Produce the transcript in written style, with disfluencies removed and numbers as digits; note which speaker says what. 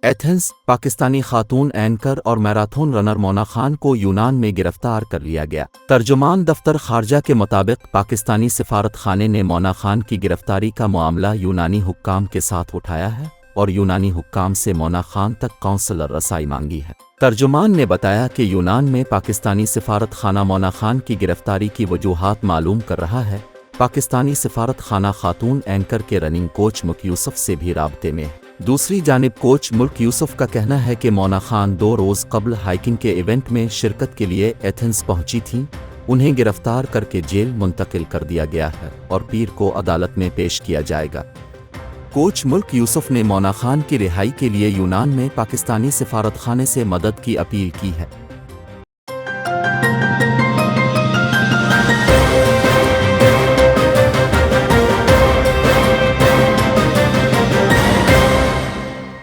Speaker 1: Athens Pakistani खातून anchor और marathon runner Mona Khan को यूनान में गिरफ्तार कर लिया गया। तर्जुमान दफ्तर खारजा के मुताबिक पाकिस्तानी सिफारत खाने ने मोना खान की गिरफ्तारी का मामला यूनानी हुक्काम के साथ उठाया है और यूनानी हुक्काम से मोना खान तक काउंसलर रसाई मांगी है। तर्जुमान ने बताया कि यूनान में पाकिस्तानी सिफारत खाना मोना खान की गिरफ्तारी की वजूहात मालूम कर रहा है। पाकिस्तानी सिफारत खाना खातून एंकर के रनिंग कोच मुल्क यूसुफ से भी राब्ते में है। दूसरी जानिब कोच मुल्क यूसुफ का कहना है कि मोना खान 2 रोज़ कबल हाइकिंग के इवेंट में शिरकत के लिए एथेंस पहुंची थीं। उन्हें गिरफ्तार करके जेल मुंतकिल कर दिया गया है और पीर को अदालत में पेश किया जाएगा। कोच मुल्क यूसुफ ने मोना खान की रिहाई के लिए यूनान में पाकिस्तानी सिफारतखाने से मदद की अपील की है।